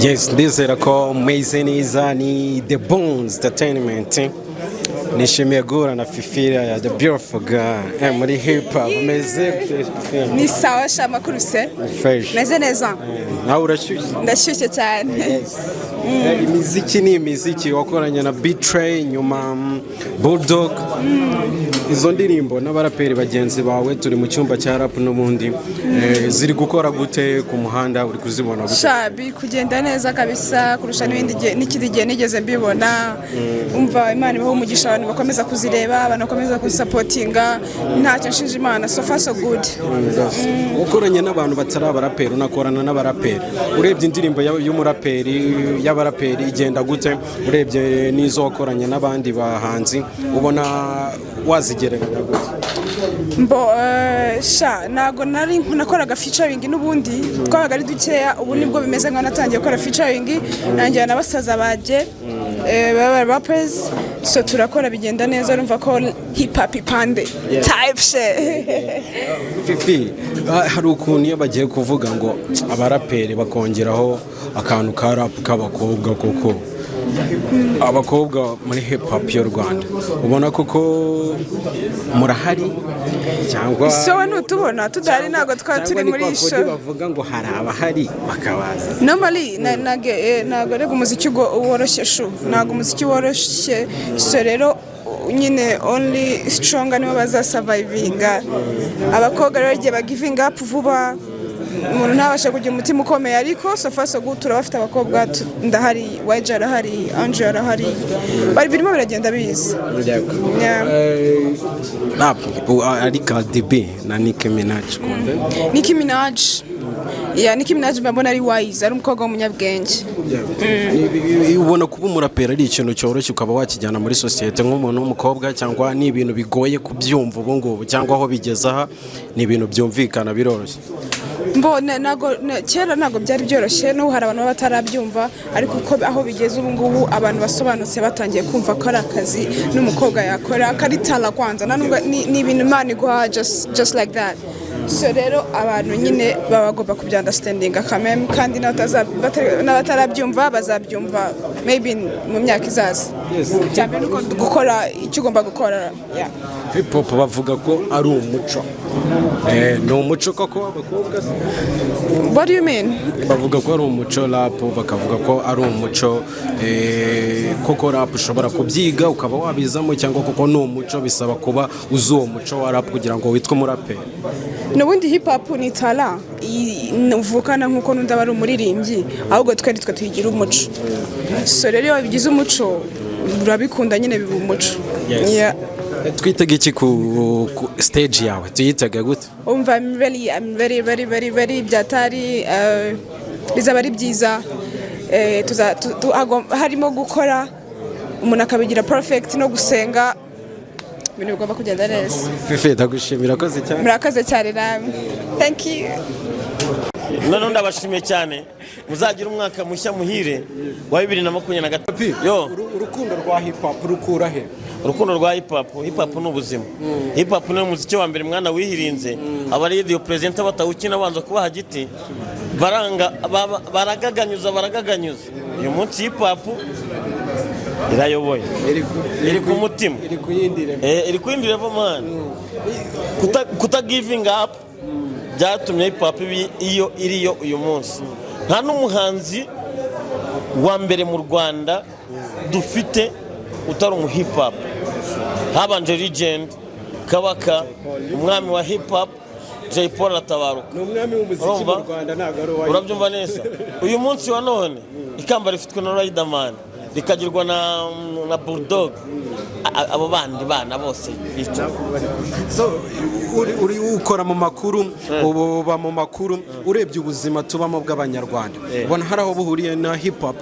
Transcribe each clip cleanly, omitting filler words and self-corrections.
Yes, ndizera ko meze neza ni The Bones Entertainment. Nishimiye guhura na Fifira ya The Beautiful Girl muri hip hop. Meze ni sawa sha makuru se fresh. Meze neza. Nawe urashyushye? Ndashyushye cyane. Imiziki ni imiziki wakoranye na Betray nyuma Bulldog. Izo ndirimbo n'abaraperi bagenzi bawe turi mu cyumba cya rap n'ubundi ziri gukora gute ku muhanda uri kuzibona gute? Shabi kugenda neza kabisa kurusha n'ikindi gihe nigeze mbibona. Umva Imana ibaho umugisha abantu bakomeza kuzireba abantu bakomeza kuzisupportinga ntacyo nshinja Imana so far so good. Ukoranye n'abantu batari abaraperi unakorana n'abaraperi urebye indirimbo y'umuraperi y'abaraperi igenda gute urebye n'izo wakoranye n'abandi bahanzi ubona wazigereranya gute? Mbo sha nago nari nakoraga featuring n'ubundi twabaga ari dukeya ubu nibwo bimeze nka natangiye gukora featuring nanjye n'abasaza baje rappers so turakora bigenda neza urumva ko hip hop ipande type she Fifi hari ukuntu iyo bagiye kuvuga ngo abaraperi bakongeraho akantu ka rap k'abakobwa koko abakobwa muri hip hop y'u Rwanda ubona koko murahari cyangwa so nutubona tudari nago turi muri show bavuga ngo hari abahari bakabaza normally nago rego umuziki woroshye shu nago umuziki woroshye so rero nyine only stronger nibo baza survivinga abakobwa rero giye bagiving up vuba umuntu ntabasha kugira umutima ukomeye ariko so far so good turabafite abakobwa ndahari YG arahari Angel arahari bari birimo biragenda biza ari Cardi B na Nicki Minaj Nicki Minaj mbona ari wise ari umukobwa w'umunyabwenge ubona kuba umuraperi ari ikintu cyoroshye ukaba wakijyana muri societe nk'umuntu w'umukobwa cyangwa ni ibintu bigoye kubyumva ubu ngubu cyangwa aho bigeze aha ni ibintu byumvikana biroroshye mbona kera nago byari byoroshye no hari abantu batarabyumva ariko uko aho bigeze ubu ngubu abantu basobanutse batangiye kumva ko ari akazi n'umukobwa yakora karitala kwanza ni ibintu Imana iguha just like that so rero abantu nyine baba bagomba kubya understanding akameme kandi n'abatarabyumva bazabyumva maybe mu myaka izaza cyane nuko gukora icyo ugomba gukora hip hop bavuga ko ari umuco ni umuco koko abakobwa what do you mean bavuga ko ari umuco rap bakavuga ko ari umuco koko rap ushobora kubyiga ukaba wabizamo cyangwa koko ni umuco bisaba kuba uzi uwo muco wa rap kugira ngo witwe umuraperi n'ubundi hip hop ni talent uvukana nk'uko n'undi aba ari umuririmbyi ahubwo twe tuyigira umuco so rero iyo bigize umuco urabikunda nyine biba umuco twitega iki ku stage yawe tuyitega gute umva I'm very byatari bizaba ari byiza harimo gukora umuntu akabigira perfect no gusenga ibintu bigomba kugenda neza Fifi ndagushimira koze cyane murakoze cyane namwe thank you none ndabashimiye cyane muzagira umwaka mushya muhire wa 2023 yo urukundo rwa hip hop rukura he urukundo rwa hip hop ni ubuzima hip hop ni umuziki wa mbere mwana wihirinze abari radio presenter batawukina banza kubaha giti baragaganyuza uyu munsi hip hop irayoboye iri ku mutima iri ku yindi level man kuta giving up byatumye hip hop iyo iriyo uyu munsi nta n'umuhanzi wa mbere mu Rwanda dufite utari umu hip hop habanje legend Kabaka umwami wa hip hop Jay Paul atabaruka ni umwami w'umuziki mu Rwanda ntago ari uwa urabyumva neza uyu munsi wa none ikamba rifitwe na Riderman rikagirwa na Bulldog abo bana bose bica so uri ukora mu makuru uba mu makuru urebye ubuzima tubamo bw'abanyarwanda ubona hari aho buhuriye na hip hop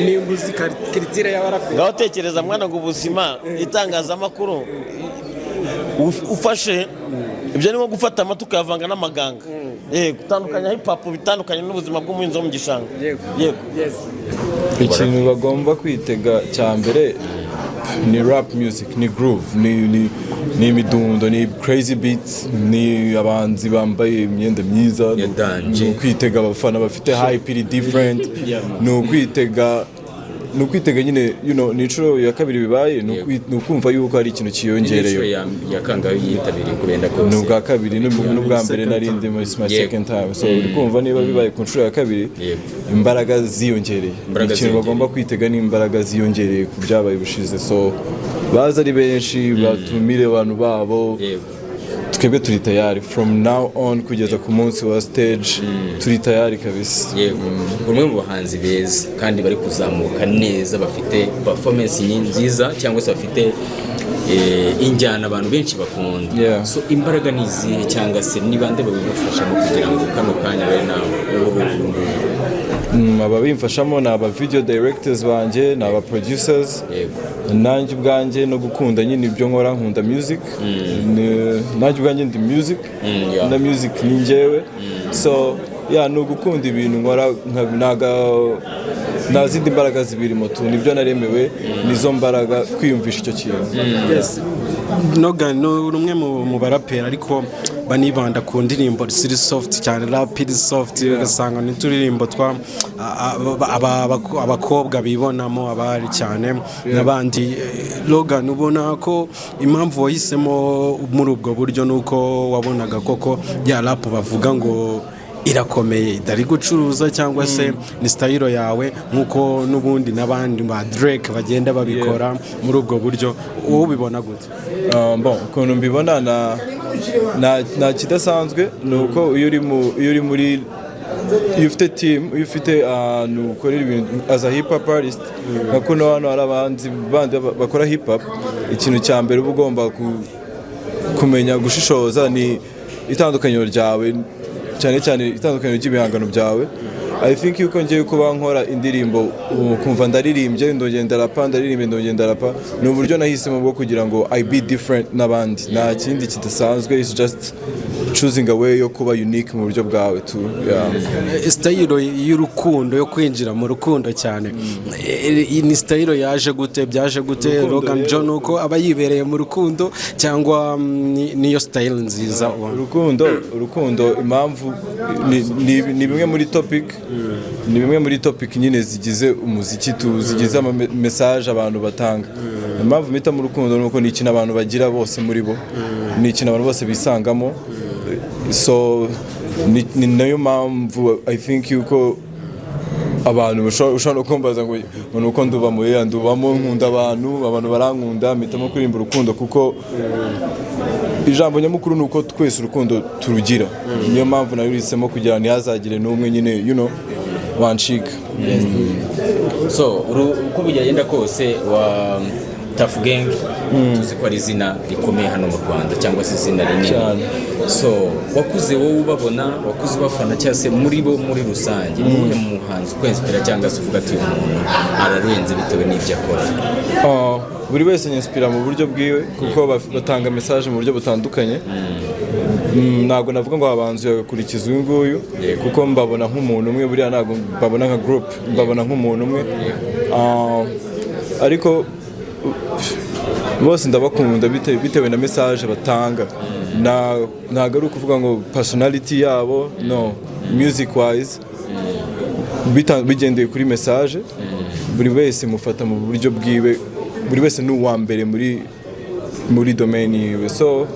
ni muzika kiritire y'abaraperi ngaho tekereza mwana ngo ubuzima itangazamakuru ufashe ibyo ni nko gufata amata ukayavanga n'amaganga gutandukanya hip hop bitandukanye n'ubuzima bw'umuhinzi wo mu gishanga ikintu bagomba kwitega cya mbere ni rap music, ni groove, ni imidundo, ni crazy beats, ni abanzi bambaye imyenda myiza, ni ukwitega abafana bafite hype iri different, ni ukwitega nyine ni inshuro ya kabiri bibaye, ni ukumva yuko hari ikintu kiyongereye. Yakanga yitabiriye kurenda kose. Ni ubwa kabiri n'ubwa mbere narindi muri my second time, so uri kumva niba bibaye ku nshuro ya kabiri imbaraga ziyongereye. Ikintu bagomba kwitega ni imbaraga ziyongereye ku byabaye bushize, so baza ari benshi batumire abantu babo. Twebwe turi tayari from now on kugeza ku munsi wa stage, turi tayari kabisa. Umwe mu bahanzi beza kandi bari kuzamuka neza, bafite performance nziza cyangwa se bafite injyana abantu benshi bakunda. So imbaraga ni izihe cyangwa se ni bande babimufashamo kugira ngo kano kanya bari nawe ababimfashamo ni aba video directors banjye, ni aba producers, nanjye ubwanjye no gukunda nyine ibyo nkora, nkunda music, nanjye ubwanjye ndi music, na music ni njyewe, so ni ugukunda ibintu nkora, nta zindi mbaraga zibirimo tu, nibyo naremewe, nizo mbaraga kwiyumvisha icyo kintu. Nogan ni umwe mu baraperi ariko banibanda ku ndirimbo ziri soft cyane, rap iri soft, ugasanga ni turirimbo twa abakobwa bibonamo abari cyane n'abandi. Logan, ubona ko impamvu wahisemo muri ubwo buryo nuko wabonaga koko ya rap bavuga ngo irakomeye idari gucuruza, cyangwa se ni style yawe nkuko n'ubundi n'abandi ba Drake bagenda babikora muri ubwo buryo, wowe ubibona gute? Ukuntu mbibona na kidasanzwe nuko iyo uri muri iyo ufite team, iyo ufite ukorera ibintu as a hip hop artist, nakuno hano hari abandi bakora hip hop, ikintu cya mbere uba ugomba kumenya gushishoza ni itandukaniro ryawe, cyane cyane itandukaniro ry'ibihangano byawe. I think yuko ngiye kuba nkora indirimbo kumva ndaririmbye ndongenda rapa, ndaririmbe ndongenda rapa, ni uburyo nahisemo bwo kugira ngo I be different n'abandi, nta kindi kidasanzwe, it's just choosing a way yo kuba unique mu buryo bwawe tu. Style y'urukundo, yo kwinjira mu rukundo cyane, ni style yaje gute, byaje gute? Logan John uko aba yibereye mu rukundo cyangwa niyo style nziza? Urukundo impamvu ni bimwe muri topic, ni bimwe muri topic nyine zigize umuziki tu, zigize ama message abantu batanga. Impamvu mita mu rukundo nuko ni ikintu abantu bagira bose muri bo, ni ikintu abantu bose bisangamo, so ni nayo mpamvu I think yuko abantu ushobora kumbaza ngo nuko ndubamo nkunda abantu barankunda, mpitamo kuririmba urukundo kuko ijambo nyamukuru nuko twese urukundo turugira. Niyo mpamvu nayo uhisemo kugira ntihazagire n'umwe nyine wancika. So uko bigenda kose wa Tuff Gang tuzi ko ari izina rikomeye hano mu Rwanda cyangwa se izina rinini. So wakuze wowe ubabona, wakuze ubafana cyangwa se muri bo muri rusange, ni umwe mu muhanzi kwinspira cyangwa se uvuga ati uyu muntu ararenze bitewe n'ibyo akora? Buri wese inspira mu buryo bwiwe kuko batanga message mu buryo butandukanye. Ntabwo navuga ngo abanzi bagakurikiza uyu nguyu kuko mbabona nk'umuntu umwe, buriya ntabwo mbabona nka group, mbabona nk'umuntu umwe, ariko bose ndabakunda bitewe na message batanga. Ntabwo ari ukuvuga ngo personality yabo, no, music wise bigendeye kuri message. Buri wese mufata mu buryo bwiwe, buri wese ni uwa mbere muri domain yiwe, so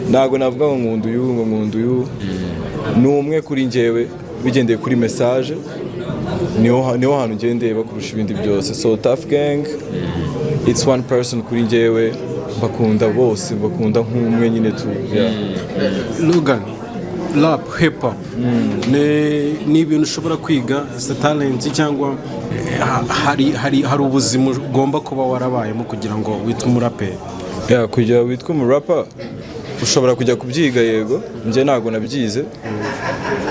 ntabwo navuga ngo nkunda uyu ni umwe kuri njyewe bigendeye kuri message, niho hantu ngendeye bakurusha ibindi byose. So Tuff Gang it's one person kuri njyewe, bakunda bose, bakunda nk'umwe nyine tu. Logan, rap, hip hop ni ibintu ushobora kwiga, talent cyangwa hari ubuzima ugomba kuba warabayemo kugira ngo witwe umuraperi? Kugira witwe umurapa ushobora kujya kubyiga, yego njye ntabwo nabyize.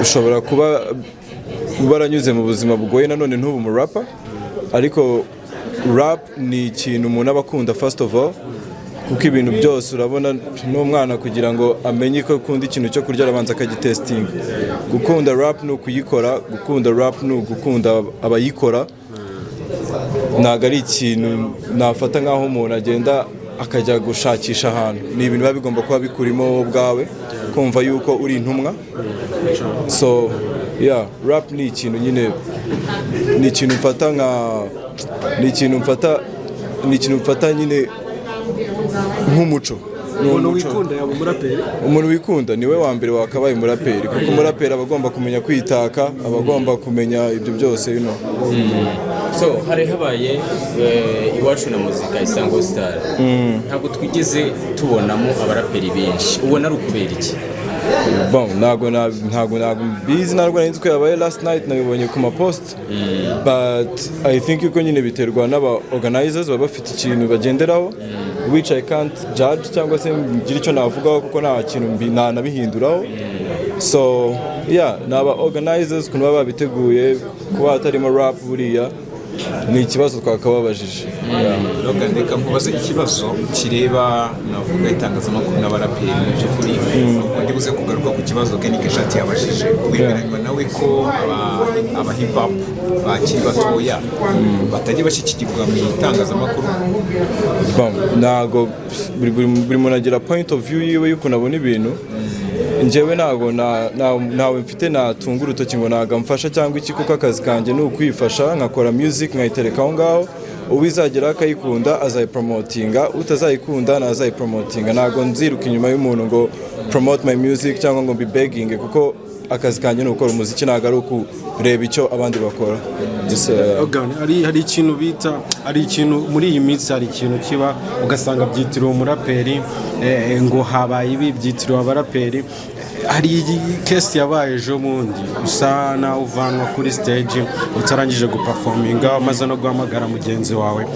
Ushobora kuba baranyuze mu buzima bugoye nanone ntubu umurapa, ariko rap ni ikintu umuntu aba akunda first of all, kuko ibintu byose urabona n'umwana kugira ngo amenye ko akunda ikintu cyo kurya arabanza akagitesting. Gukunda rap ni ukuyikora, gukunda rap ni ugukunda abayikora, ntabwo ari ikintu nafata nk'aho umuntu agenda akajya gushakisha ahantu. Ni ibintu biba bigomba kuba bikurimo ubwawe, kumva yuko uri intumwa. So yeah, rap ni ikintu nyine, ni ikintu mfata nyine nk'umuco. Umuntu wikunda yaba umuraperi? Umuntu wikunda niwe wa mbere wakabaye umuraperi, kuko umuraperi aba agomba kumenya kwitaka, aba agomba kumenya ibyo byose, you know. So hari habaye iwacu na muzika Isango Star, ntabwo twigeze tubonamo abaraperi benshi, ubona ari ukubera iki? Bon, ntabwo bizi, ntabwo nari nzi ko yabaye last night, nabibonye ku mapost, but I think yuko nyine biterwa n'aba organizers baba bafite ikintu bagenderaho, which I can't judge cyangwa se ngira icyo navugaho kuko nta kintu nabihinduraho. So yeah, n'aba organizers kuno baba babiteguye kuba hatarimo rap buriya ni ikibazo twakababajije. Logan, reka nkubaze ikibazo kireba navuga itangazamakuru n'abaraperi mu by'ukuri. Undi buze kugaruka ku kibazo Kenny Keshati yabajije, wemeranywa nawe ko aba hip hop bakiri batoya batajya bashyikirwa mu itangazamakuru? Ntago buri muntu agira point of view yiwe yuko nabona ibintu. Njyewe ntawe mfite natunga urutoki ngo nagamfasha cyangwa iki, kuko akazi kanjye ni ukwifasha, nkakora music nkayitereka aho ngaho, uwizagera akayikunda azayipromotinga, utazayikunda nazayipromotinga. Ntago nziruka inyuma y'umuntu ngo promote my music cyangwa ngo begging, kuko akazi kanjye ni ukora umuziki, ntago ari ukureba icyo abandi bakora. Hari ikintu bita, hari ikintu muri iyi minsi, hari ikintu kiba ugasanga byitiriwe umuraperi, ngo habaye ibi byitiriwe abaraperi. Hari kesi yabaye ejo bundi, usa nawe uvanwa kuri stage utarangije guperforminga, maze no guhamagara mugenzi wawe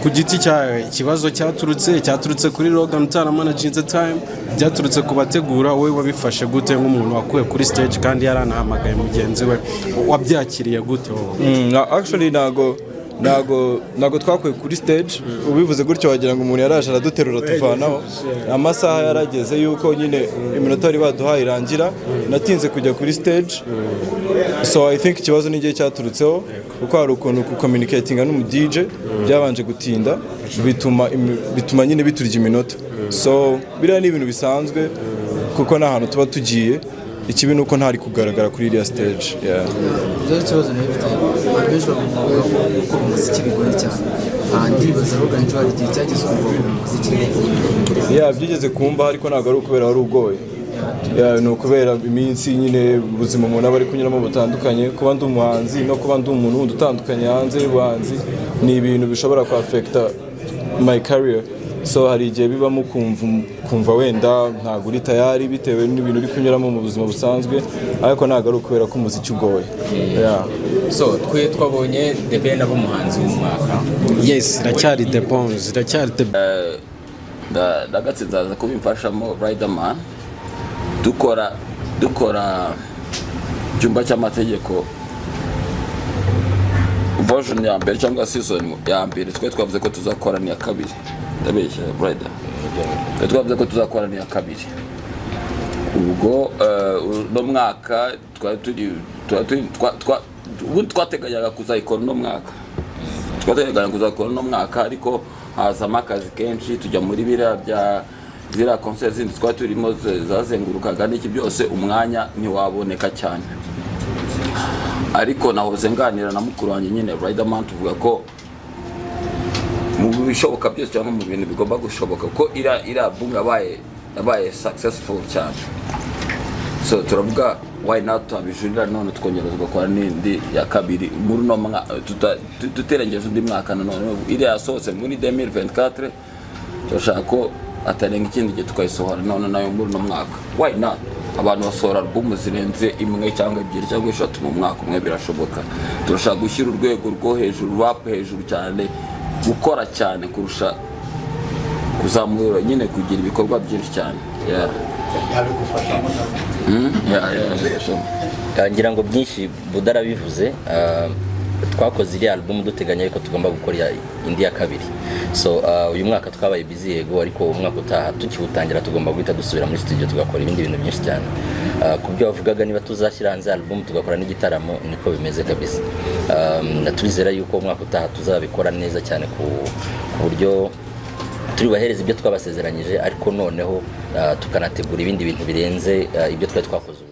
ku giti cyawe. Ikibazo cyaturutse kuri Logan utaramanaging time, byaturutse kubategura. wowe wabifashe gute nk'umuntu wakuye kuri stage kandi yaranahamagaye mugenzi we? Wabyakiriye gute wowe? Actually ntago twakuye kuri stage. Ubivuze gutyo wagira ngo umuntu yaraje araduterura tuvanaho. Amasaha yarageze yuko nyine iminota bari baduhaye irangira, natinze kujya kuri stage. So I think ikibazo n'igihe cyaturutseho, kuko hari ukuntu communicating n'umu DJ byabanje gutinda, bituma nyine biturya iminota. So biriya ni ibintu bisanzwe kuko nta hantu tuba tugiye. Ikibi ni uko ntari kugaragara kuri iriya stage. Ikibazo n'ibifite abenshi bavuga ko umuziki bigoye cyane. Ndibaza Logan Joe hari igihe cyageze kumva umuziki byigeze kumba, ariko ntabwo ari ukubera wari ugoye. Ni ukubera iminsi nyine ubuzima umuntu aba ari kunyuramo butandukanye. Kuba ndi umuhanzi no kuba ndi umuntu wundi utandukanye hanze y'ubuhanzi ni ibintu bishobora kuaffecta my career. So hari igihe bibamo kumva wenda ntabwo uri tayari bitewe n'ibintu uri kunyuramo mu buzima busanzwe, ariko ntabwo ari ukubera ko umuziki ugoye. So twabonye The Ben ab'umuhanzi w'umwaka. Yes, iracyari The Bones, iracyari The ndagatsinzaza kubimfashamo Riderman, dukora cyumba cy'amategeko version ya mbere cyangwa season ya mbere. Twavuze ko tuzakora ni ya kabiri. Ndabeshya brother, twavuze ko tuzakora ni ya kabiri. Ubwo no mwaka twateganyaga kuzayikora no mwaka, ariko hazamo akazi kenshi, tujya muri ziriya concert zindi twari turimo zazengurukaga n'iki byose, umwanya ntiwaboneka cyane. Ariko nahoze nganira na mukuru wanjye nyine Riderman, tuvuga ko mu bishoboka byose cyangwa mu bintu bigomba gushoboka ko ira album yabaye successful cyane. So turavuga why not abijurira none tukongera tugakora n'indi ya kabiri muri no tuterengeje undi mwaka none iri yasohotse muri 2024. Turashaka ko atarenga ikindi gihe tukayisohora none nayo muri no mwaka. Why not? Abantu basohora album zirenze imwe cyangwa ebyiri cyangwa eshatu mu mwaka umwe, birashoboka. Turashaka gushyira urwego rwo hejuru, rap hejuru cyane, gukora cyane kurusha kuzamura nyine, kugira ibikorwa byinshi cyane. Ngira ngo byinshi Budara bivuze. twakoze iriya album duteganya yuko tugomba gukora indi ya kabiri. So uyu mwaka twabaye busy yego, ariko umwaka utaha tukiwutangira tugomba guhita dusubira muri studio tugakora ibindi bintu byinshi cyane. Ku byo bavugaga niba tuzashyira hanze album tugakora n'igitaramo, niko bimeze kabisa. Turizera yuko umwaka utaha tuzabikora neza cyane ku buryo turi bahereza ibyo twabasezeranyije, ariko noneho tukanategura ibindi bintu birenze ibyo twari twakoze.